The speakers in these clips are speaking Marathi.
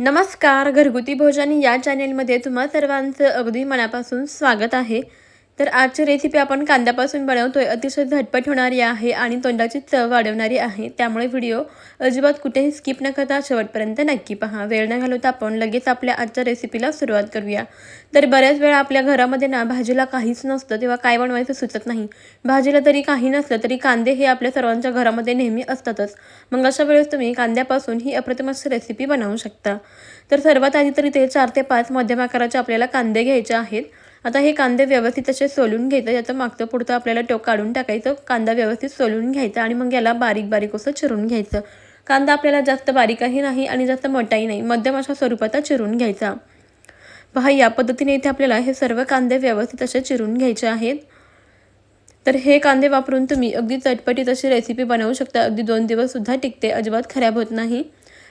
नमस्कार. घरगुती भोजन या चॅनेलमध्ये तुम्हा सर्वांचं अगदी मनापासून स्वागत आहे. तर आजची रेसिपी आपण कांद्यापासून बनवतोय. अतिशय झटपट होणारी आहे आणि तोंडाची चव वाढवणारी आहे. त्यामुळे व्हिडिओ अजिबात कुठेही स्किप न करता शेवटपर्यंत नक्की पहा. वेळ न घालवता आपण लगेच आपल्या आजच्या रेसिपीला सुरुवात करूया. तर बऱ्याच वेळा आपल्या घरामध्ये ना भाजीला काहीच नसतं, तेव्हा काय बनवायचं सुचत नाही. भाजीला तरी काही नसलं तरी कांदे हे आपल्या सर्वांच्या घरामध्ये नेहमी असतातच. मग अशा वेळेस तुम्ही कांद्यापासून ही अप्रतिम अशी रेसिपी बनवू शकता. तर सर्वात आधी तरी ते 4 ते 5 मध्यम आकाराचे आपल्याला कांदे घ्यायचे आहेत. आता हे कांदे व्यवस्थित असे सोलून घ्यायचं. याचं मागचं पुढचं आपल्याला टोक काढून टाकायचं. कांदा व्यवस्थित सोलून घ्यायचा आणि मग याला बारीक बारीक असं चिरून घ्यायचं. कांदा आपल्याला जास्त बारीकही नाही आणि जास्त मोठाही नाही, मध्यम अशा स्वरूपाचा चिरून घ्यायचा. पहा, या पद्धतीने इथे आपल्याला हे सर्व कांदे व्यवस्थित असे चिरून घ्यायचे आहेत. तर हे कांदे वापरून तुम्ही अगदी चटपटीत अशी रेसिपी बनवू शकता. अगदी 2 दिवससुद्धा टिकते, अजिबात खराब होत नाही.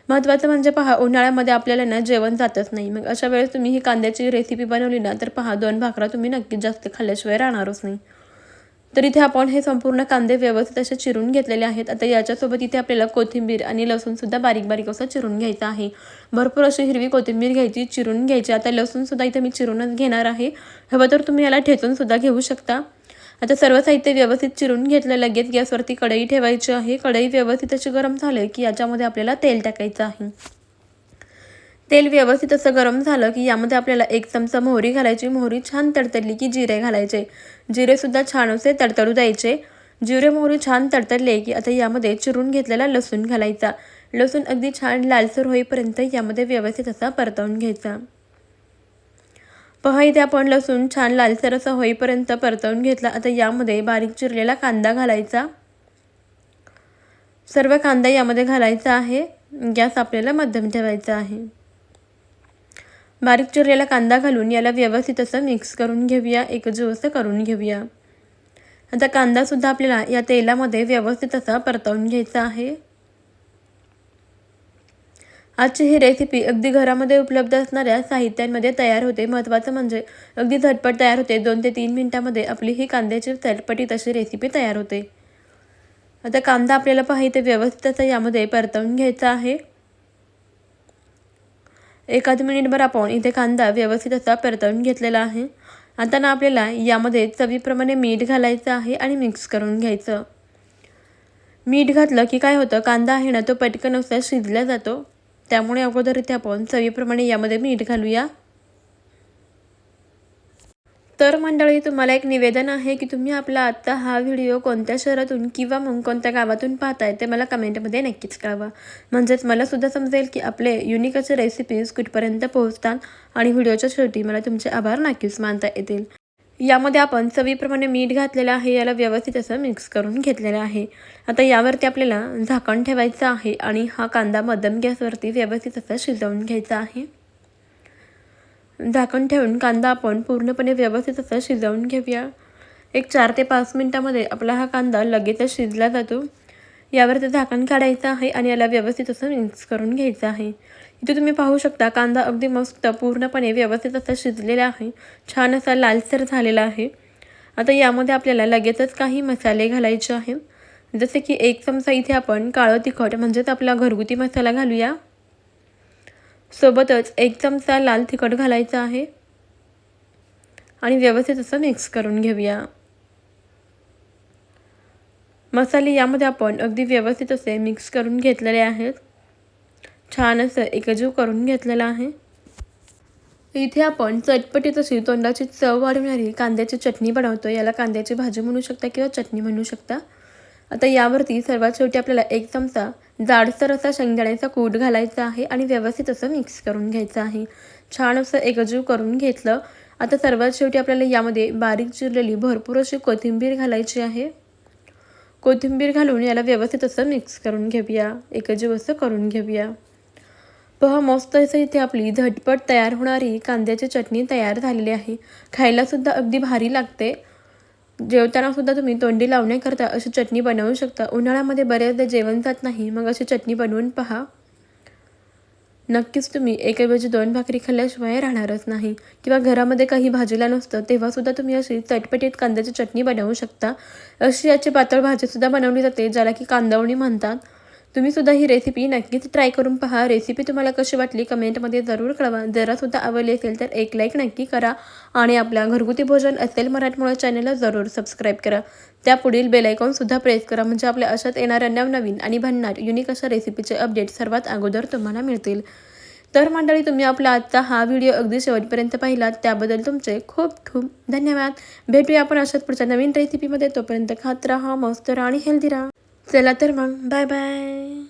महत्त्वाचं म्हणजे पहा, उन्हाळ्यामध्ये आपल्याला ना जेवण जातच नाही. मग अशा वेळेस तुम्ही ही कांद्याची रेसिपी बनवली ना, तर पहा 2 भाकऱ्या तुम्ही नक्कीच जास्त खाल्ल्याशिवाय राहणारच नाही. तर इथे आपण हे संपूर्ण कांदे व्यवस्थित असे चिरून घेतलेले आहेत. आता याच्यासोबत इथे आपल्याला कोथिंबीर आणि लसूणसुद्धा बारीक बारीक असं चिरून घ्यायचं आहे. भरपूर अशी हिरवी कोथिंबीर घ्यायची, चिरून घ्यायची. आता लसूणसुद्धा इथे मी चिरूनच घेणार आहे. हवं तर तुम्ही याला ठेचूनसुद्धा घेऊ शकता. आता सर्व साहित्य व्यवस्थित चिरून घेतलं. लगेच गॅसवरती कढई ठेवायची आहे. कढई व्यवस्थित अशी गरम झाली की याच्यामध्ये आपल्याला तेल टाकायचं आहे. तेल व्यवस्थित असं गरम झालं की यामध्ये आपल्याला 1 चमचा मोहरी घालायची. मोहरी छान तडतडली की जिरे घालायचे. जिरेसुद्धा छान असे तडतडू द्यायचे. जिरे मोहरी छान तडतडले की आता यामध्ये चिरून घेतलेला लसूण घालायचा. लसूण अगदी छान लालसर होईपर्यंत यामध्ये व्यवस्थित असा परतवून घ्यायचा. पहा, इथे आपण लसूण छान लालसर असं होईपर्यंत परतवून घेतला. आता यामध्ये बारीक चिरलेला कांदा घालायचा. सर्व कांदा यामध्ये घालायचा आहे. गॅस आपल्याला मध्यम ठेवायचा आहे. बारीक चिरलेला कांदा घालून याला व्यवस्थित असं मिक्स करून घेऊया, एकजीव असं करून घेऊया. आता कांदासुद्धा आपल्याला या तेलामध्ये व्यवस्थित असा परतवून घ्यायचा आहे. आजची ही रेसिपी अगदी घरामध्ये उपलब्ध असणाऱ्या साहित्यांमध्ये तयार होते. महत्त्वाचं म्हणजे अगदी झटपट तयार होते. 2 ते 3 मिनिटांमध्ये आपली ही कांद्याची चटपटीत अशी रेसिपी तयार होते. आता कांदा आपल्याला पहा इथे व्यवस्थित असं यामध्ये परतवून घ्यायचा आहे. एखाद मिनिटभर आपण इथे कांदा व्यवस्थित असा परतवून घेतलेला आहे. आता ना आपल्याला यामध्ये चवीप्रमाणे मीठ घालायचं आहे आणि मिक्स करून घ्यायचं. मीठ घातलं की काय होतं, कांदा आहे ना तो पटकन असा शिजला जातो. त्यामुळे अगोदर इथे आपण चवीप्रमाणे यामध्ये मीठ घालूया. तर मंडळी, तुम्हाला एक निवेदन आहे की तुम्ही आपला आजचा हा व्हिडिओ कोणत्या शहरातून किंवा मग कोणत्या गावातून पाहताय ते मला कमेंटमध्ये नक्कीच कळवा. म्हणजेच मला सुद्धा समजेल की आपले युनिक असे रेसिपीज कुठपर्यंत पोहोचतात आणि व्हिडिओच्या शेवटी मला तुमचे आभार नक्कीच मानता येतील. यामध्ये आपण चवीप्रमाणे मीठ घातलेलं आहे. याला व्यवस्थित असं मिक्स करून घेतलेलं आहे. आता यावरती आपल्याला झाकण ठेवायचं आहे आणि हा कांदा मध्यम गॅसवरती व्यवस्थित असा शिजवून घ्यायचा आहे. झाकण ठेवून कांदा आपण पूर्णपणे व्यवस्थित असा शिजवून घेऊया. एक 4 ते 5 मिनिटांमध्ये आपला हा कांदा लगेचच शिजला जातो. यावरती झाकण काढायचं आहे आणि याला व्यवस्थित असं मिक्स करून घ्यायचं आहे. इथे तुम्ही पाहू शकता कांदा अगदी मस्त पूर्णपणे व्यवस्थित असा शिजलेला आहे. छान असा लालसर झालेला आहे. आता यामध्ये आपल्याला लगेचच काही मसाले घालायचे आहेत. जसे की 1 चमचा इथे आपण काळं तिखट म्हणजेच आपला घरगुती मसाला घालूया. सोबतच 1 चमचा लाल तिखट घालायचा आहे आणि व्यवस्थित असं मिक्स करून घेऊया. मसाले यामध्ये आपण अगदी व्यवस्थित असे मिक्स करून घेतलेले आहेत. छान असं एकजीव करून घेतलेला आहे. इथे आपण चटपटीत अशी तोंडाची चव वाढवणारी कांद्याची चटणी बनवतो. याला कांद्याची भाजी म्हणू शकता किंवा चटणी म्हणू शकता. आता यावरती सर्वात शेवटी आपल्याला 1 चमचा जाडसर असा शेंगदाण्याचा कूट घालायचा आहे आणि व्यवस्थित असं मिक्स करून घ्यायचं आहे. छान असं एकजीव करून घेतलं. आता सर्वात शेवटी आपल्याला यामध्ये बारीक चिरलेली भरपूर अशी कोथिंबीर घालायची आहे. कोथिंबीर घालून याला व्यवस्थित असं मिक्स करून घेऊया, एकजीव असं करून घेऊया. पहा, मस्त असं इथे आपली झटपट तयार होणारी कांद्याची चटणी तयार झालेली आहे. खायलासुद्धा अगदी भारी लागते. जेवतानासुद्धा तुम्ही तोंडी लावण्याकरता अशी चटणी बनवू शकता. उन्हाळ्यामध्ये बऱ्याचदा जेवण जात नाही, मग अशी चटणी बनवून पहा. नक्कीच तुम्ही एकाऐवजी 2 भाकरी खाल्ल्याशिवाय राहणारच नाही. किंवा घरामध्ये काही भाजीला नसतं तेव्हासुद्धा तुम्ही अशी चटपटीत कांद्याची चटणी बनवू शकता. अशी याची पातळ भाजीसुद्धा बनवली जाते, ज्याला की कांदवणी म्हणतात. तुम्हीसुद्धा ही रेसिपी नक्कीच ट्राय करून पहा. रेसिपी तुम्हाला कशी वाटली कमेंटमध्ये जरूर कळवा. जरासुद्धा आवडली असेल तर एक लाईक नक्की करा आणि आपल्या घरगुती भोजन असेल मराठमोळं चॅनलला जरूर सबस्क्राईब करा. त्या पुढील बेल आयकॉनसुद्धा प्रेस करा म्हणजे आपल्या अशाच येणाऱ्या नवनवीन आणि भन्नाट युनिक अशा रेसिपीचे अपडेट सर्वात अगोदर तुम्हाला मिळतील. तर मंडळी, तुम्ही आपला आजचा हा व्हिडिओ अगदी शेवटपर्यंत पाहिलात त्याबद्दल तुमचे खूप खूप धन्यवाद. भेटूया आपण अशाच पुढच्या नवीन रेसिपीमध्ये. तोपर्यंत खात राहा, मस्त राहा आणि हेल्दी राहा. चला तर मग, बाय बाय.